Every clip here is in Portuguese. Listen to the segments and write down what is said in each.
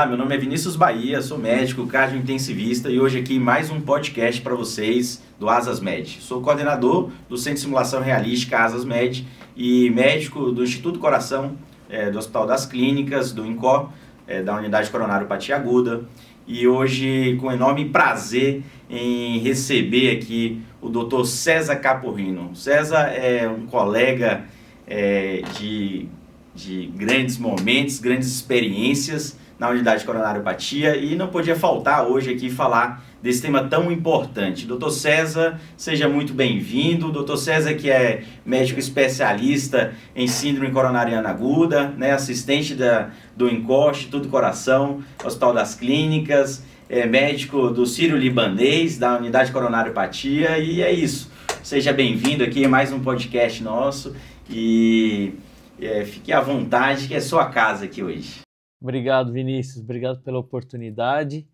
Olá, meu nome é Vinícius Bahia, sou médico cardio-intensivista e hoje aqui mais um podcast para vocês do Asas Med. Sou coordenador do Centro de Simulação Realística Asas Med e médico do Instituto Coração, do Hospital das Clínicas, do INCOR, da Unidade Coronariopatia Aguda. E hoje, com enorme prazer em receber aqui o Dr. César Caporrino. César é um colega de grandes momentos, grandes experiências na unidade coronariopatia e não podia faltar hoje aqui falar desse tema tão importante. Dr. César, seja muito bem-vindo. Dr. César, que é médico especialista em síndrome coronariana aguda, né, assistente do INCOR, Instituto Coração, Hospital das Clínicas, médico do Sírio-Libanês, da unidade coronariopatia, e é isso. Seja bem-vindo aqui a mais um podcast nosso e fique à vontade, que é sua casa aqui hoje. Obrigado, Vinícius. Obrigado pela oportunidade.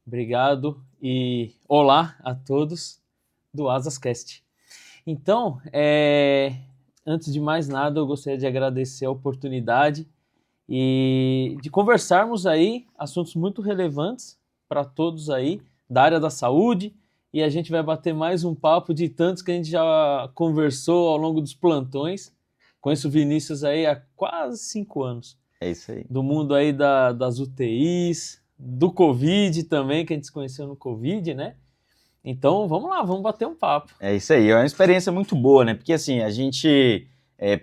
Obrigado e olá a todos do AsasCast. Então, antes de mais nada, eu gostaria de agradecer a oportunidade e de conversarmos aí assuntos muito relevantes para todos aí da área da saúde, e a gente vai bater mais um papo de tantos que a gente já conversou ao longo dos plantões. Conheço o Vinícius aí há quase 5 anos. É isso aí. Do mundo aí das UTIs, do Covid também, que a gente se conheceu no Covid, né? Então, vamos lá, vamos bater um papo. É isso aí, é uma experiência muito boa, né? Porque assim, a gente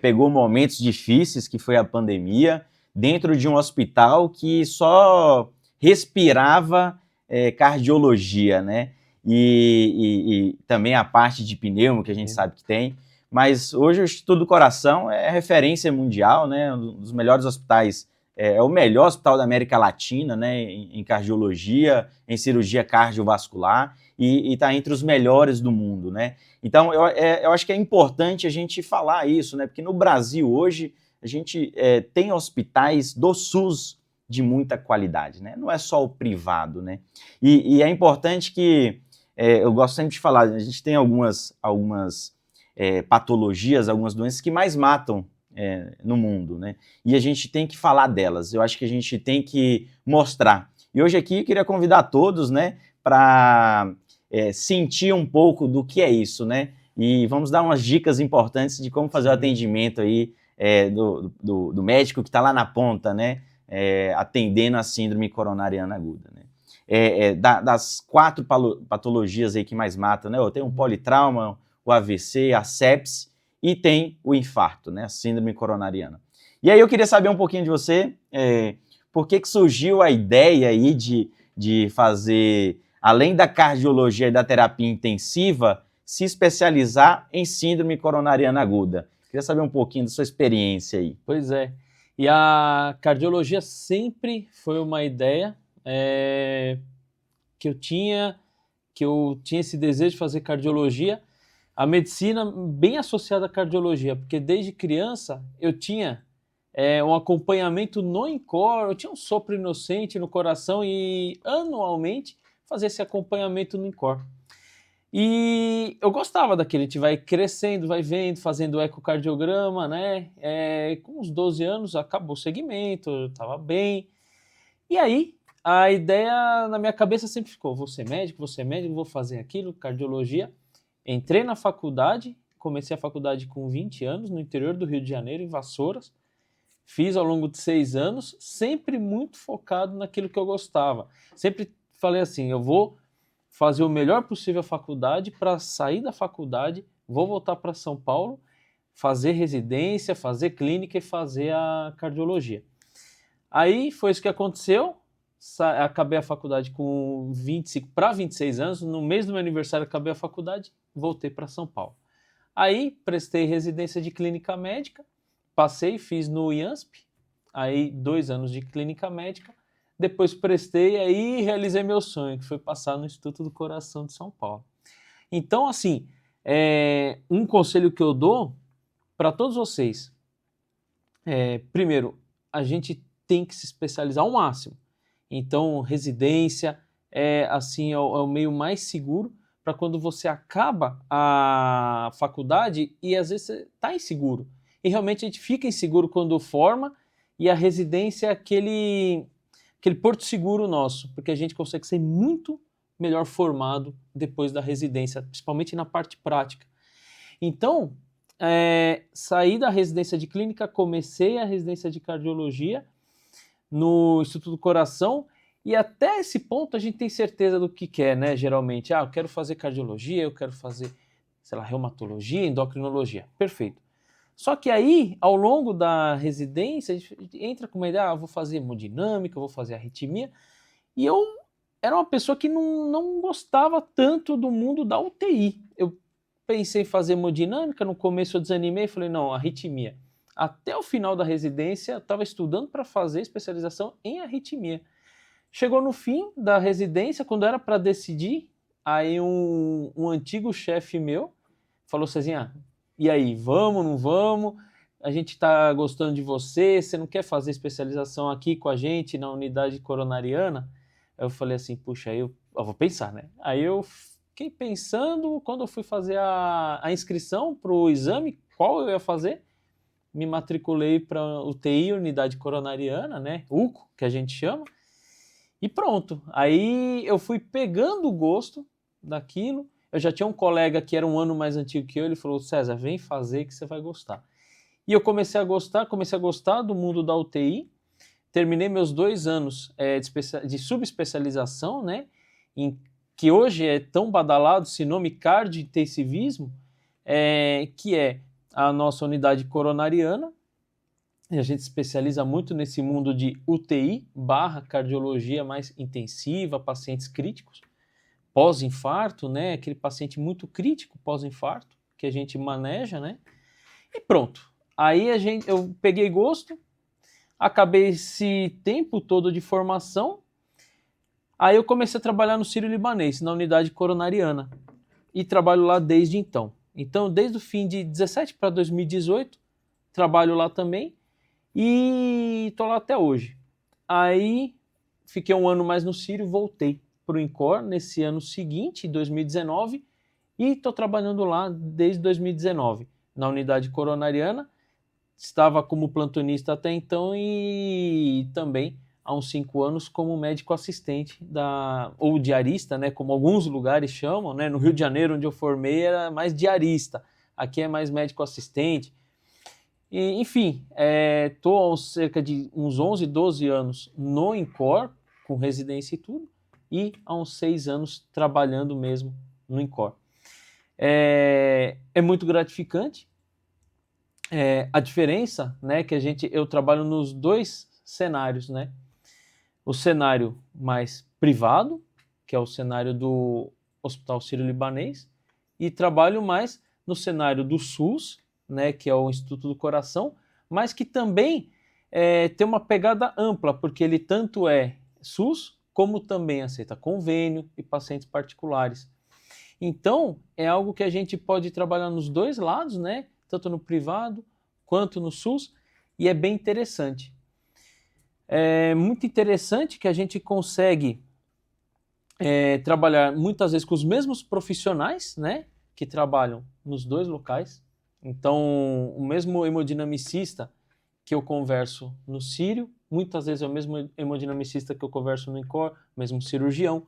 pegou momentos difíceis, que foi a pandemia, dentro de um hospital que só respirava cardiologia, né? E também a parte de pneumo, que a gente sabe que tem. Mas hoje o Instituto do Coração é referência mundial, né? Um dos melhores hospitais, é o melhor hospital da América Latina, né? Em cardiologia, em cirurgia cardiovascular, e está entre os melhores do mundo, né? Então eu acho que é importante a gente falar isso, né? Porque no Brasil hoje a gente tem hospitais do SUS de muita qualidade, né? Não é só o privado, né? E é importante que, eu gosto sempre de falar, a gente tem algumas patologias, algumas doenças que mais matam no mundo, né? E a gente tem que falar delas, eu acho que a gente tem que mostrar. E hoje aqui eu queria convidar todos, né, para sentir um pouco do que é isso, né? E vamos dar umas dicas importantes de como fazer o atendimento aí do médico que está lá na ponta, né? Atendendo a síndrome coronariana aguda, né? Das 4 patologias aí que mais matam, né? Tem um politrauma, o AVC, a sepse e tem o infarto, né, a síndrome coronariana. E aí eu queria saber um pouquinho de você, por que surgiu a ideia aí de fazer, além da cardiologia e da terapia intensiva, se especializar em síndrome coronariana aguda. Queria saber um pouquinho da sua experiência aí. Pois é, e a cardiologia sempre foi uma ideia que eu tinha esse desejo de fazer cardiologia. A medicina bem associada à cardiologia, porque desde criança eu tinha um acompanhamento no INCOR, eu tinha um sopro inocente no coração e anualmente fazia esse acompanhamento no INCOR. E eu gostava daquele, a gente vai crescendo, vai vendo, fazendo ecocardiograma, né? Com uns 12 anos acabou o segmento, eu estava bem. E aí a ideia na minha cabeça sempre ficou, vou ser médico, vou fazer aquilo, cardiologia. Entrei na faculdade, comecei a faculdade com 20 anos, no interior do Rio de Janeiro, em Vassouras. Fiz ao longo de 6 anos, sempre muito focado naquilo que eu gostava. Sempre falei assim, eu vou fazer o melhor possível a faculdade, para sair da faculdade, vou voltar para São Paulo, fazer residência, fazer clínica e fazer a cardiologia. Aí foi isso que aconteceu. Acabei a faculdade com 25 para 26 anos, no mês do meu aniversário acabei a faculdade, voltei para São Paulo. Aí prestei residência de clínica médica, passei, fiz no IANSP, aí 2 anos de clínica médica, depois prestei aí realizei meu sonho, que foi passar no Instituto do Coração de São Paulo. Então, assim, um conselho que eu dou para todos vocês, primeiro, a gente tem que se especializar ao máximo. Então, residência é o meio mais seguro para quando você acaba a faculdade e às vezes você está inseguro. E realmente a gente fica inseguro quando forma, e a residência é aquele aquele porto seguro nosso, porque a gente consegue ser muito melhor formado depois da residência, principalmente na parte prática. Então, saí da residência de clínica, comecei a residência de cardiologia no Instituto do Coração, e até esse ponto a gente tem certeza do que quer, né, geralmente. Eu quero fazer cardiologia, eu quero fazer, sei lá, reumatologia, endocrinologia. Perfeito. Só que aí, ao longo da residência, a gente entra com uma ideia, eu vou fazer hemodinâmica, eu vou fazer arritmia, e eu era uma pessoa que não gostava tanto do mundo da UTI. Eu pensei em fazer hemodinâmica, no começo eu desanimei, falei, não, arritmia. Até o final da residência, eu estava estudando para fazer especialização em arritmia. Chegou no fim da residência, quando era para decidir, aí um antigo chefe meu falou assim, e aí, vamos, não vamos? A gente está gostando de você, você não quer fazer especialização aqui com a gente na unidade coronariana? Eu falei assim, puxa, eu vou pensar, né? Aí eu fiquei pensando, quando eu fui fazer a inscrição para o exame, qual eu ia fazer, me matriculei para UTI, unidade coronariana, né? UCO, que a gente chama, e pronto. Aí eu fui pegando o gosto daquilo. Eu já tinha um colega que era um ano mais antigo que eu, ele falou, César, vem fazer que você vai gostar. E eu comecei a gostar do mundo da UTI, terminei meus 2 anos de subespecialização, né, que hoje é tão badalado, esse nome cardiointensivismo, que é a nossa unidade coronariana, e a gente especializa muito nesse mundo de UTI / cardiologia mais intensiva, pacientes críticos, pós-infarto, né? Aquele paciente muito crítico pós-infarto que a gente maneja, né? E pronto. Aí eu peguei gosto, acabei esse tempo todo de formação, aí eu comecei a trabalhar no Sírio-Libanês, na unidade coronariana, e trabalho lá desde então. Então, desde o fim de 17 para 2018, trabalho lá também, e estou lá até hoje. Aí, fiquei um ano mais no Sírio, voltei para o INCOR nesse ano seguinte, 2019, e estou trabalhando lá desde 2019, na unidade coronariana. Estava como plantonista até então e também há uns 5 anos como médico assistente ou diarista, né, como alguns lugares chamam, né? No Rio de Janeiro, onde eu formei, era mais diarista, aqui é mais médico assistente. E, enfim, estou há cerca de uns 11, 12 anos no INCOR, com residência e tudo, e há uns 6 anos trabalhando mesmo no INCOR. É muito gratificante. A diferença, né, que eu trabalho nos 2 cenários, né? O cenário mais privado, que é o cenário do Hospital Sírio-Libanês, e trabalho mais no cenário do SUS, né, que é o Instituto do Coração, mas que também tem uma pegada ampla, porque ele tanto é SUS, como também aceita convênio e pacientes particulares. Então, é algo que a gente pode trabalhar nos 2 lados, né, tanto no privado quanto no SUS, e é bem interessante. É muito interessante que a gente consegue trabalhar muitas vezes com os mesmos profissionais, né, que trabalham nos 2 locais. Então, o mesmo hemodinamicista que eu converso no Sírio, muitas vezes é o mesmo hemodinamicista que eu converso no INCOR, o mesmo cirurgião,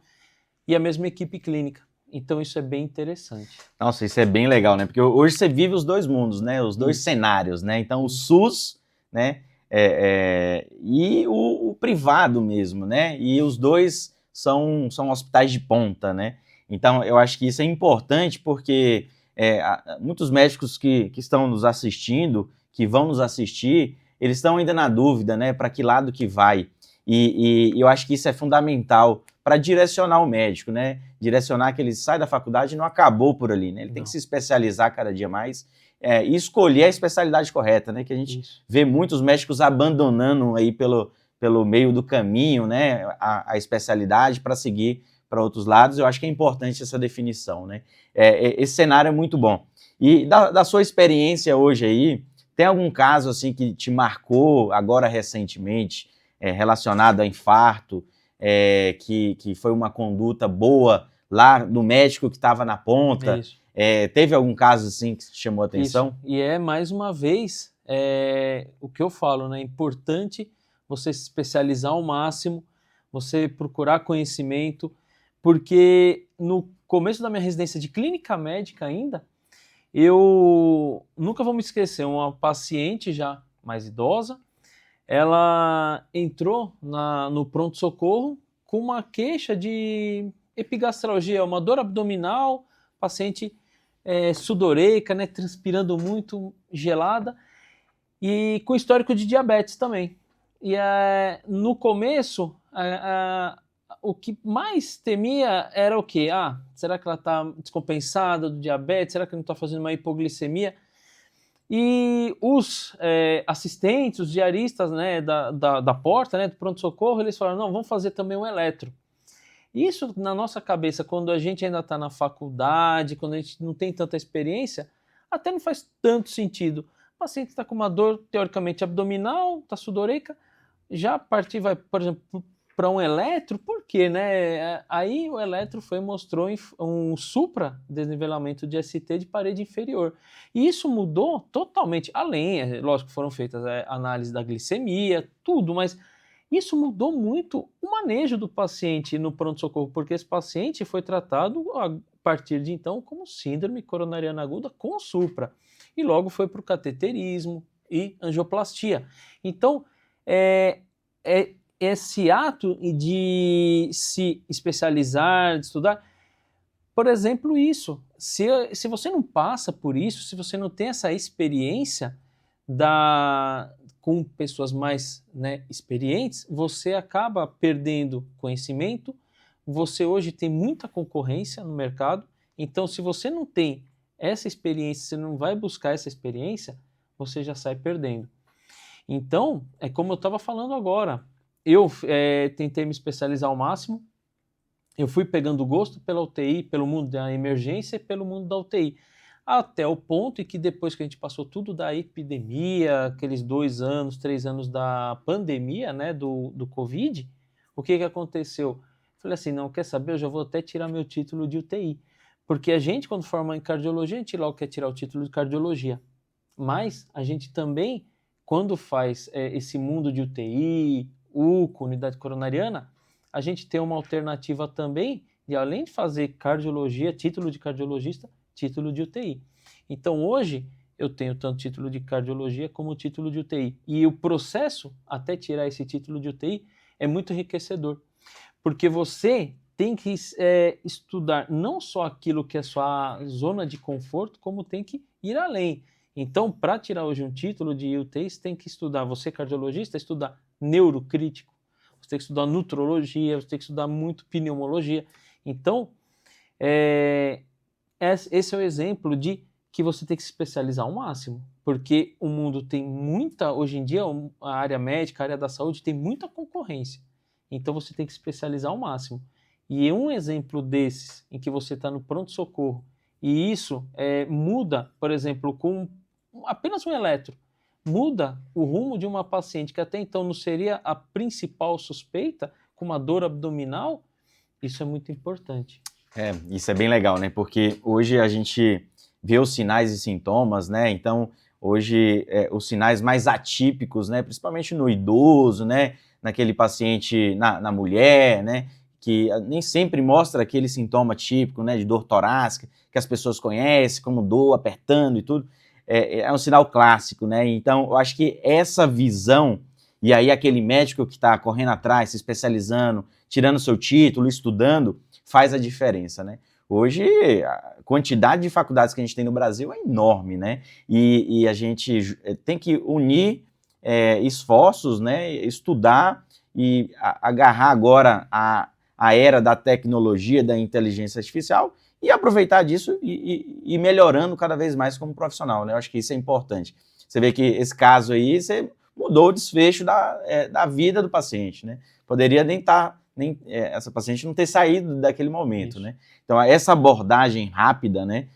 e a mesma equipe clínica. Então, isso é bem interessante. Nossa, isso é bem legal, né? Porque hoje você vive os 2 mundos, né? Os 2 cenários, né? Então, o SUS, né? E o privado mesmo, né? E os 2 são hospitais de ponta, né? Então, eu acho que isso é importante porque muitos médicos que estão nos assistindo, que vão nos assistir, eles estão ainda na dúvida, né? Para que lado que vai. E eu acho que isso é fundamental para direcionar o médico, né? Direcionar que ele sai da faculdade e não acabou por ali, né? Ele tem que se especializar cada dia mais e escolher a especialidade correta, né? Que a gente vê muitos médicos abandonando aí pelo meio do caminho, né? A especialidade para seguir para outros lados. Eu acho que é importante essa definição, né? Esse cenário é muito bom. E da sua experiência hoje aí, tem algum caso assim que te marcou agora recentemente, relacionado a infarto, que foi uma conduta boa lá no médico que estava na ponta? Teve algum caso assim que te chamou a atenção? Isso. E mais uma vez, o que eu falo, né? É importante você se especializar ao máximo, você procurar conhecimento, porque no começo da minha residência de clínica médica ainda, eu nunca vou me esquecer, uma paciente já mais idosa, ela entrou no pronto-socorro com uma queixa de epigastralgia, uma dor abdominal, paciente sudoreica, né, transpirando muito, gelada, e com histórico de diabetes também. E no começo, o que mais temia era o quê? Será que ela está descompensada do diabetes? Será que não está fazendo uma hipoglicemia? E os assistentes, os diaristas, né, da porta, né, do pronto-socorro, eles falaram, não, vamos fazer também um eletro. Isso na nossa cabeça, quando a gente ainda está na faculdade, quando a gente não tem tanta experiência, até não faz tanto sentido. O paciente está com uma dor, teoricamente, abdominal, está sudoreica, já partir, vai, por exemplo, para um eletro, por quê, né? Aí o eletro mostrou um supra-desnivelamento de ST de parede inferior. E isso mudou totalmente, além, lógico, foram feitas análises da glicemia, tudo, mas isso mudou muito o manejo do paciente no pronto-socorro, porque esse paciente foi tratado a partir de então como síndrome coronariana aguda com supra. E logo foi para o cateterismo e angioplastia. Então, esse ato de se especializar, de estudar, por exemplo, isso. Se você não passa por isso, se você não tem essa experiência com pessoas mais, né, experientes, você acaba perdendo conhecimento. Você hoje tem muita concorrência no mercado, então se você não tem essa experiência, você não vai buscar essa experiência, você já sai perdendo. Então, é como eu estava falando agora, eu tentei me especializar ao máximo, eu fui pegando gosto pela UTI, pelo mundo da emergência e pelo mundo da UTI, até o ponto em que depois que a gente passou tudo da epidemia, aqueles 2 anos, 3 anos da pandemia, né, do Covid, o que aconteceu? Falei assim, não, quer saber, eu já vou até tirar meu título de UTI, porque a gente, quando forma em cardiologia, a gente logo quer tirar o título de cardiologia, mas a gente também, quando faz esse mundo de UTI, UCO, unidade coronariana, a gente tem uma alternativa também de, além de fazer cardiologia, título de cardiologista, título de UTI. Então hoje eu tenho tanto título de cardiologia como título de UTI. E o processo até tirar esse título de UTI é muito enriquecedor, porque você tem que estudar não só aquilo que é sua zona de conforto, como tem que ir além. Então, para tirar hoje um título de UTI, você tem que estudar, você cardiologista, estudar neurocrítico, você tem que estudar nutrologia, você tem que estudar muito pneumologia. Então, esse é o exemplo de que você tem que se especializar ao máximo, porque o mundo tem muita, hoje em dia, a área médica, a área da saúde tem muita concorrência. Então, você tem que se especializar ao máximo. E um exemplo desses, em que você está no pronto-socorro, e isso muda, por exemplo, com apenas um eletro, muda o rumo de uma paciente que até então não seria a principal suspeita, com uma dor abdominal, isso é muito importante. Isso é bem legal, né? Porque hoje a gente vê os sinais e sintomas, né? Então, hoje, os sinais mais atípicos, né? Principalmente no idoso, né? Naquele paciente, na mulher, né? Que nem sempre mostra aquele sintoma típico, né? De dor torácica, que as pessoas conhecem, como dor apertando e tudo. É um sinal clássico, né? Então, eu acho que essa visão, e aí aquele médico que está correndo atrás, se especializando, tirando seu título, estudando, faz a diferença, né? Hoje, a quantidade de faculdades que a gente tem no Brasil é enorme, né? E a gente tem que unir esforços, né? Estudar e agarrar agora a era da tecnologia, da inteligência artificial e aproveitar disso e melhorando cada vez mais como profissional, né? Eu acho que isso é importante. Você vê que esse caso aí, você mudou o desfecho da vida do paciente, né? Poderia essa paciente não ter saído daquele momento, né? Então, essa abordagem rápida, né?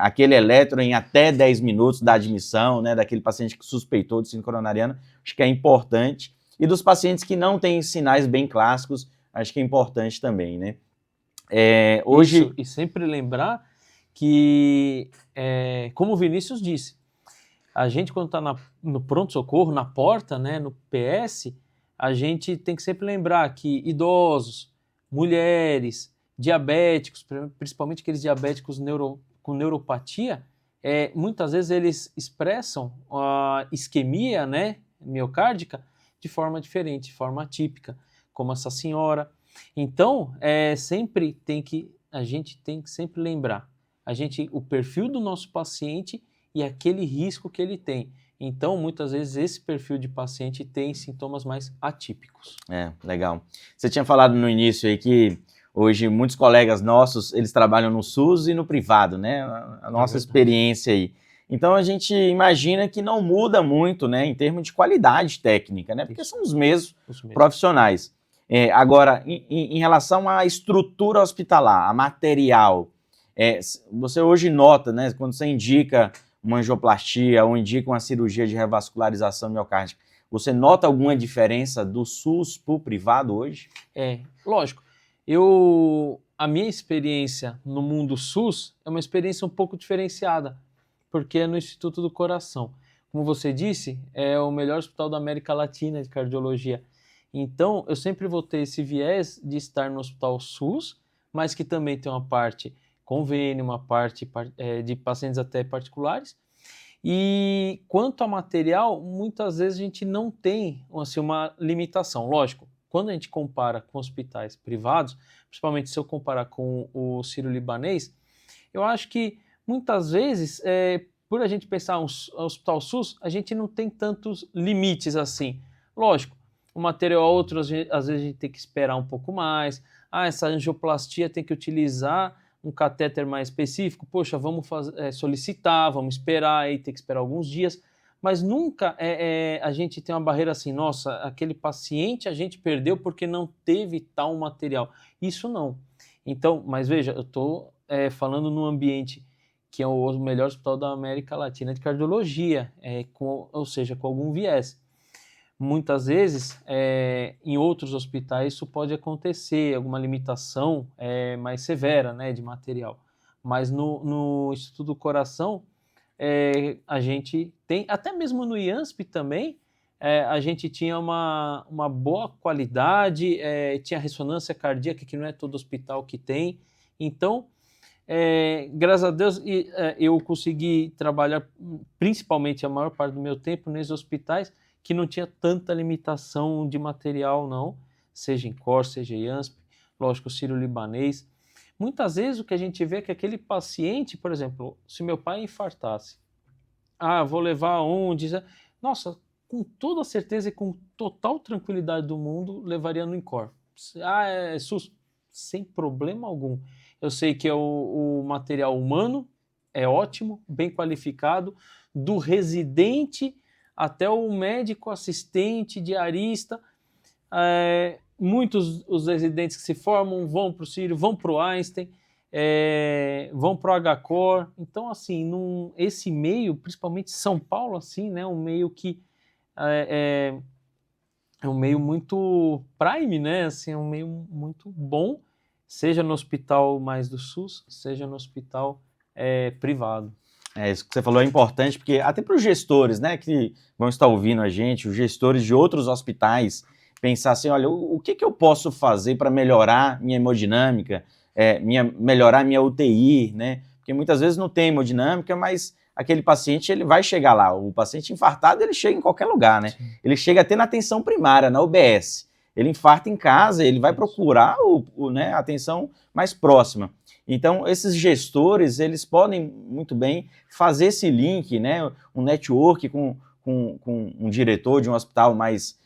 Aquele eletro em até 10 minutos da admissão, né? Daquele paciente que suspeitou de síndrome coronariana, acho que é importante. E dos pacientes que não têm sinais bem clássicos, acho que é importante também, né? Hoje... Isso, e sempre lembrar que, como o Vinícius disse, a gente quando está no pronto-socorro, na porta, né, no PS, a gente tem que sempre lembrar que idosos, mulheres, diabéticos, principalmente aqueles diabéticos com neuropatia, muitas vezes eles expressam a isquemia, né, miocárdica de forma diferente, de forma atípica, como essa senhora. Então, a gente tem que sempre lembrar o perfil do nosso paciente e aquele risco que ele tem. Então, muitas vezes, esse perfil de paciente tem sintomas mais atípicos. Legal. Você tinha falado no início aí que hoje muitos colegas nossos, eles trabalham no SUS e no privado, né? A nossa experiência aí. Então, a gente imagina que não muda muito, né, em termos de qualidade técnica, né? Porque são os mesmos profissionais. Agora, em relação à estrutura hospitalar, a material, você hoje nota, né, quando você indica uma angioplastia ou indica uma cirurgia de revascularização miocárdica, você nota alguma diferença do SUS para o privado hoje? Lógico. A minha experiência no mundo SUS é uma experiência um pouco diferenciada, porque é no Instituto do Coração. Como você disse, é o melhor hospital da América Latina de cardiologia. Então, eu sempre vou ter esse viés de estar no hospital SUS, mas que também tem uma parte convênio, uma parte de pacientes até particulares. E quanto a material, muitas vezes a gente não tem assim, uma limitação. Lógico, quando a gente compara com hospitais privados, principalmente se eu comparar com o Sírio-Libanês, eu acho que muitas vezes, por a gente pensar um hospital SUS, a gente não tem tantos limites assim. Lógico, um material ou outro, às vezes a gente tem que esperar um pouco mais. Essa angioplastia tem que utilizar um catéter mais específico. Poxa, vamos solicitar, vamos esperar, aí tem que esperar alguns dias. Mas nunca a gente tem uma barreira assim, nossa, aquele paciente a gente perdeu porque não teve tal material. Isso não. Então, mas veja, eu estou falando num ambiente que é o melhor hospital da América Latina de cardiologia, ou seja, com algum viés. Muitas vezes, em outros hospitais, isso pode acontecer, alguma limitação mais severa, né, de material. Mas no Instituto do Coração, a gente tem, até mesmo no IANSP também, a gente tinha uma boa qualidade, tinha ressonância cardíaca, que não é todo hospital que tem. Então, graças a Deus, eu consegui trabalhar principalmente a maior parte do meu tempo nesses hospitais que não tinha tanta limitação de material, não, seja em COR, seja em IANSP, lógico, o Sírio-Libanês. Muitas vezes o que a gente vê é que aquele paciente, por exemplo, se meu pai infartasse, vou levar aonde? Nossa, com toda certeza e com total tranquilidade do mundo, levaria no INCOR. É SUS? Sem problema algum. Eu sei que o material humano é ótimo, bem qualificado, do residente até o médico assistente, diarista. Muitos os residentes que se formam vão para o Sírio, vão para o Einstein, vão para o HCOR. Então, assim, esse meio, principalmente São Paulo, assim, né, um meio que é um meio muito prime, né, assim, é um meio muito bom, seja no hospital mais do SUS, seja no hospital privado. Isso que você falou é importante, porque até para os gestores, né, que vão estar ouvindo a gente, os gestores de outros hospitais, pensar assim, olha, o que eu posso fazer para melhorar minha hemodinâmica, melhorar minha UTI, né? Porque muitas vezes não tem hemodinâmica, mas aquele paciente, ele vai chegar lá. O paciente infartado, ele chega em qualquer lugar, né? Sim. Ele chega até na atenção primária, na UBS. Ele infarta em casa, ele vai procurar né, a atenção mais próxima. Então, esses gestores, eles podem muito bem fazer esse link, né, um network com um diretor de um hospital mais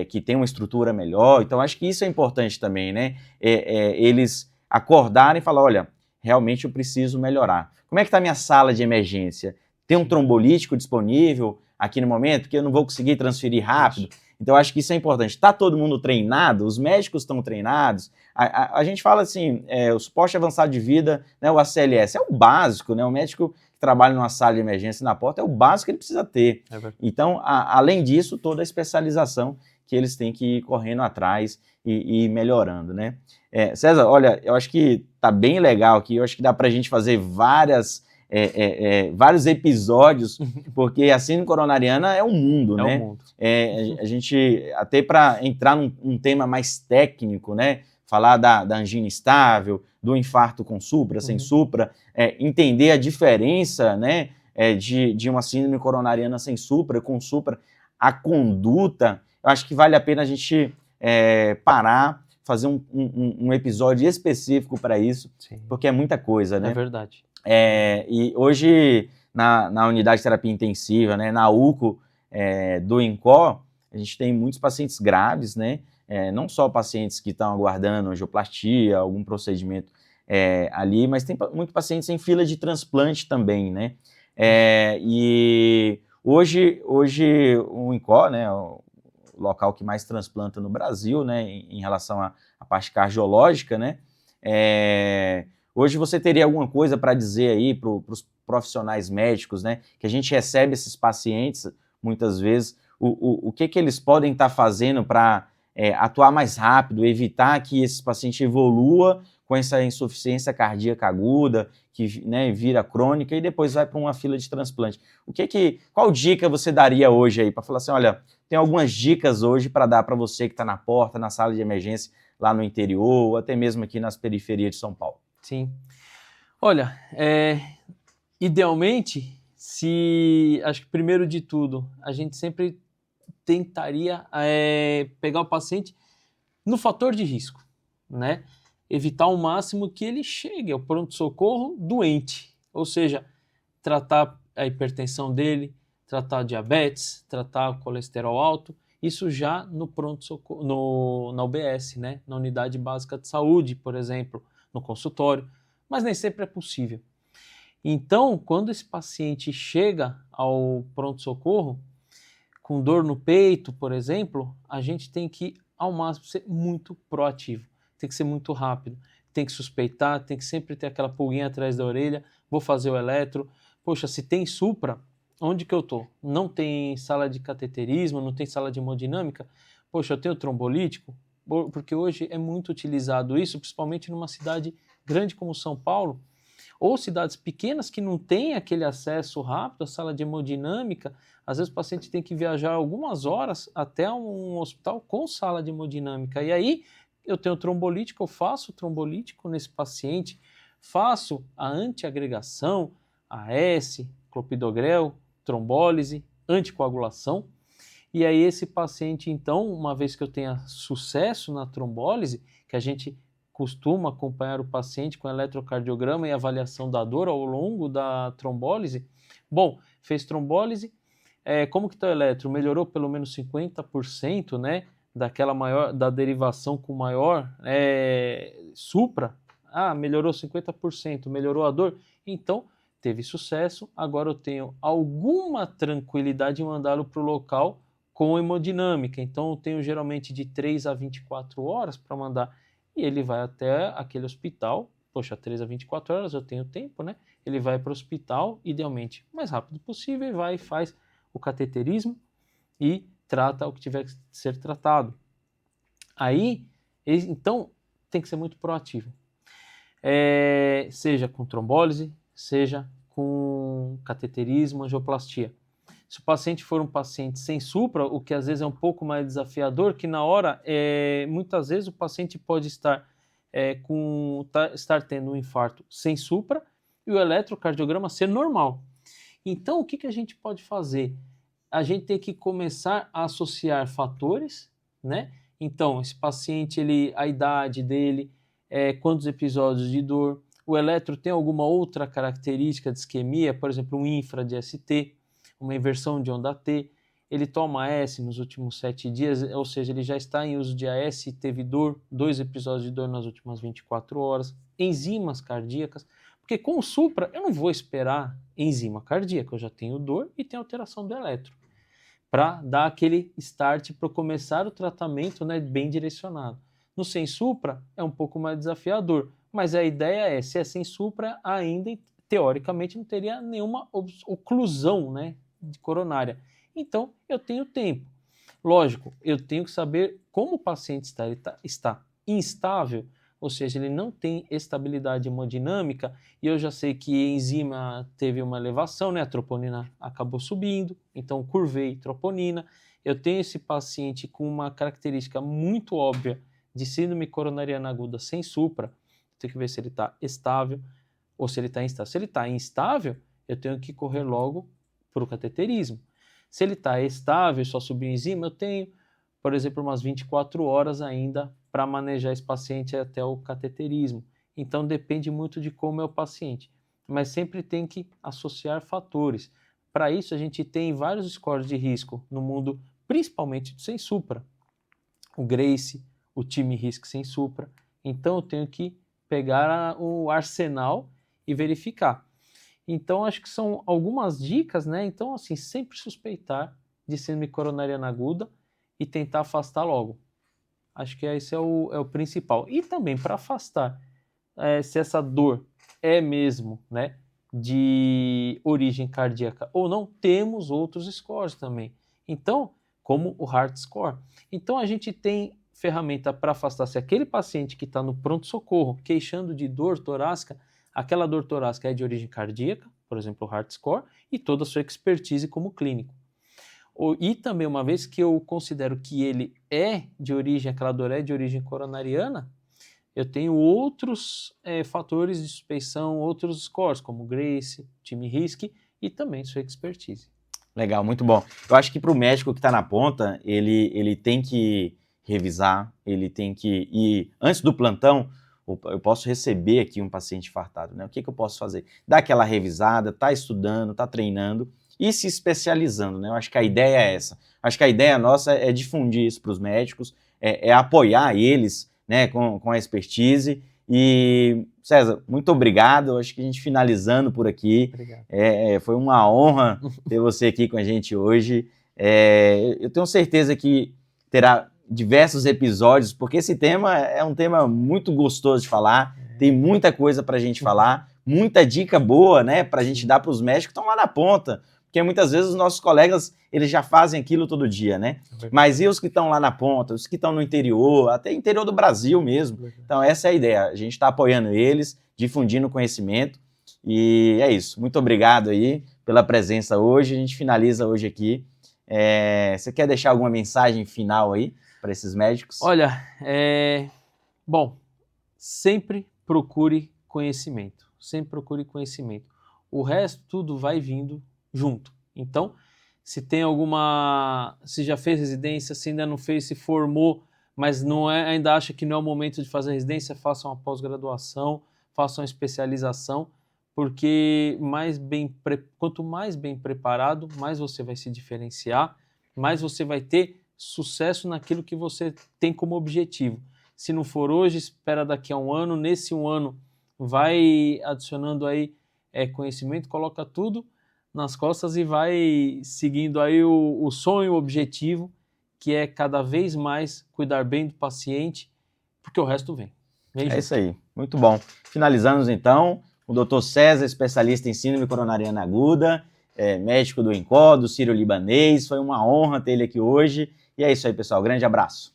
que tem uma estrutura melhor. Então, acho que isso é importante também, né? Eles acordarem e falar, olha, realmente eu preciso melhorar. Como é que está a minha sala de emergência? Tem um trombolítico disponível aqui no momento? Porque eu não vou conseguir transferir rápido. Então, acho que isso é importante. Está todo mundo treinado? Os médicos estão treinados? A gente fala assim, o suporte avançado de vida, né, o ACLS, é o básico, né? O médico que trabalha numa sala de emergência na porta é o básico que ele precisa ter. Então, além disso, toda a especialização que eles têm que ir correndo atrás e ir melhorando, né? César, olha, eu acho que tá bem legal aqui, eu acho que dá para a gente fazer várias vários episódios, porque a síndrome coronariana é um mundo, né? É um mundo. A gente, até para entrar num tema mais técnico, né? Falar da angina estável, do infarto com supra, sem supra, entender a diferença, né? De uma síndrome coronariana sem supra, com supra, a conduta, eu acho que vale a pena a gente parar, fazer um episódio específico para isso, Sim. porque é muita coisa, né? É verdade. E hoje, na unidade de terapia intensiva, né, na UCO do INCO, a gente tem muitos pacientes graves, né? Não só pacientes que estão aguardando angioplastia, algum procedimento ali, mas tem muitos pacientes em fila de transplante também, né? E hoje o INCO, né, o local que mais transplanta no Brasil, né, em relação à parte cardiológica, né? Hoje você teria alguma coisa para dizer aí para os profissionais médicos, né, que a gente recebe esses pacientes muitas vezes, o que eles podem estar fazendo para atuar mais rápido, evitar que esse paciente evolua com essa insuficiência cardíaca aguda, que, né, vira crônica e depois vai para uma fila de transplante. Qual dica você daria hoje aí para falar assim, olha, tem algumas dicas hoje para dar para você que está na porta, na sala de emergência, lá no interior, ou até mesmo aqui nas periferias de São Paulo? Sim. Olha, idealmente, acho que primeiro de tudo, a gente sempre tentaria pegar o paciente no fator de risco, né? Evitar ao máximo que ele chegue ao pronto-socorro doente, ou seja, tratar a hipertensão dele, tratar a diabetes, tratar o colesterol alto, isso já no pronto-socorro, na UBS, né? Na unidade básica de saúde, por exemplo, no consultório, mas nem sempre é possível. Então, quando esse paciente chega ao pronto-socorro, com dor no peito, por exemplo, a gente tem que, ao máximo, ser muito proativo, tem que ser muito rápido, tem que suspeitar, tem que sempre ter aquela pulguinha atrás da orelha, vou fazer o eletro, poxa, se tem supra, onde que eu tô? Não tem sala de cateterismo, não tem sala de hemodinâmica, poxa, eu tenho trombolítico, porque hoje é muito utilizado isso, principalmente numa cidade grande como São Paulo, ou cidades pequenas que não têm aquele acesso rápido à sala de hemodinâmica, às vezes o paciente tem que viajar algumas horas até um hospital com sala de hemodinâmica. E aí eu tenho trombolítico, eu faço trombolítico nesse paciente, faço a antiagregação, AS, clopidogrel, trombólise, anticoagulação. E aí esse paciente, então, uma vez que eu tenha sucesso na trombólise, que a gente costuma acompanhar o paciente com eletrocardiograma e avaliação da dor ao longo da trombólise. Bom, fez trombólise, como que está o eletro? Melhorou pelo menos 50%, né, da derivação com maior supra? Melhorou 50%, melhorou a dor? Então, teve sucesso, agora eu tenho alguma tranquilidade em mandá-lo para o local com hemodinâmica. Então, eu tenho geralmente de 3 a 24 horas para mandar. E ele vai até aquele hospital, poxa, 3 a 24 horas eu tenho tempo, né? Ele vai para o hospital, idealmente, o mais rápido possível, e vai e faz o cateterismo e trata o que tiver que ser tratado. Aí, então, tem que ser muito proativo. Seja com trombólise, seja com cateterismo, angioplastia. Se o paciente for um paciente sem supra, o que às vezes é um pouco mais desafiador, que na hora, muitas vezes o paciente pode estar tendo um infarto sem supra e o eletrocardiograma ser normal. Então, o que a gente pode fazer? A gente tem que começar a associar fatores, né? Então, esse paciente, a idade dele, quantos episódios de dor, o eletro tem alguma outra característica de isquemia, por exemplo, um infra de ST, uma inversão de onda T, ele toma AS nos últimos 7 dias, ou seja, ele já está em uso de AS e teve dor, 2 episódios de dor nas últimas 24 horas, enzimas cardíacas, porque com o supra eu não vou esperar enzima cardíaca, eu já tenho dor e tenho alteração do eletro, para dar aquele start para começar o tratamento, né, bem direcionado. No sem supra é um pouco mais desafiador, mas a ideia se é sem supra ainda, teoricamente, não teria nenhuma oclusão, né, de coronária. Então, eu tenho tempo. Lógico, eu tenho que saber como o paciente está. Ele está instável, ou seja, ele não tem estabilidade hemodinâmica, e eu já sei que a enzima teve uma elevação, né? A troponina acabou subindo, então curvei troponina. Eu tenho esse paciente com uma característica muito óbvia de síndrome coronariana aguda sem supra, tenho que ver se ele está estável ou se ele está instável. Se ele está instável, eu tenho que correr logo para o cateterismo. Se ele está estável, só subiu enzima, eu tenho, por exemplo, umas 24 horas ainda para manejar esse paciente até o cateterismo. Então depende muito de como é o paciente, mas sempre tem que associar fatores. Para isso a gente tem vários scores de risco no mundo, principalmente do sem supra. O GRACE, o time RISC sem supra. Então eu tenho que pegar o arsenal e verificar. Então acho que são algumas dicas, né? Então assim, sempre suspeitar de síndrome coronariana aguda e tentar afastar logo. Acho que esse é o principal. E também para afastar, se essa dor é mesmo, né, de origem cardíaca ou não, temos outros scores também. Então, como o Heart Score. Então a gente tem ferramenta para afastar se aquele paciente que está no pronto-socorro queixando de dor torácica, aquela dor torácica é de origem cardíaca, por exemplo, o Heart Score, e toda a sua expertise como clínico. E também, uma vez que eu considero que ele é de origem, aquela dor é de origem coronariana, eu tenho outros fatores de suspeição, outros scores, como GRACE, time RISC e também sua expertise. Legal, muito bom. Eu acho que para o médico que está na ponta, ele tem que revisar, ele tem que ir antes do plantão. Eu posso receber aqui um paciente infartado, né? O que eu posso fazer? Dar aquela revisada, tá estudando, tá treinando e se especializando, né? Eu acho que a ideia é essa. Acho que a ideia nossa é difundir isso para os médicos, é apoiar eles, né, com a expertise. E, César, muito obrigado. Eu acho que a gente finalizando por aqui. Foi uma honra ter você aqui com a gente hoje. Eu tenho certeza que terá diversos episódios, porque esse tema é um tema muito gostoso de falar, tem muita coisa para a gente falar, muita dica boa, né, para a gente dar para os médicos que estão lá na ponta, porque muitas vezes os nossos colegas, eles já fazem aquilo todo dia, né? Mas e os que estão lá na ponta, os que estão no interior, até interior do Brasil mesmo? Então essa é a ideia, a gente está apoiando eles, difundindo conhecimento, e é isso. Muito obrigado aí pela presença hoje, a gente finaliza hoje aqui. Você quer deixar alguma mensagem final aí para esses médicos? Olha, bom, sempre procure conhecimento, sempre procure conhecimento. O resto tudo vai vindo junto. Então, se tem se já fez residência, se ainda não fez, se formou, mas ainda acha que não é o momento de fazer residência, faça uma pós-graduação, faça uma especialização, porque quanto mais bem preparado, mais você vai se diferenciar, mais você vai ter sucesso naquilo que você tem como objetivo. Se não for hoje, espera daqui a um ano, nesse um ano vai adicionando aí conhecimento, coloca tudo nas costas e vai seguindo aí o sonho, o objetivo, que é cada vez mais cuidar bem do paciente, porque o resto vem junto. Isso aí, muito bom. Finalizamos então, o Dr. César, especialista em síndrome coronariana aguda, médico do INCOR, do Sírio-Libanês, foi uma honra ter ele aqui hoje. E é isso aí, pessoal. Grande abraço.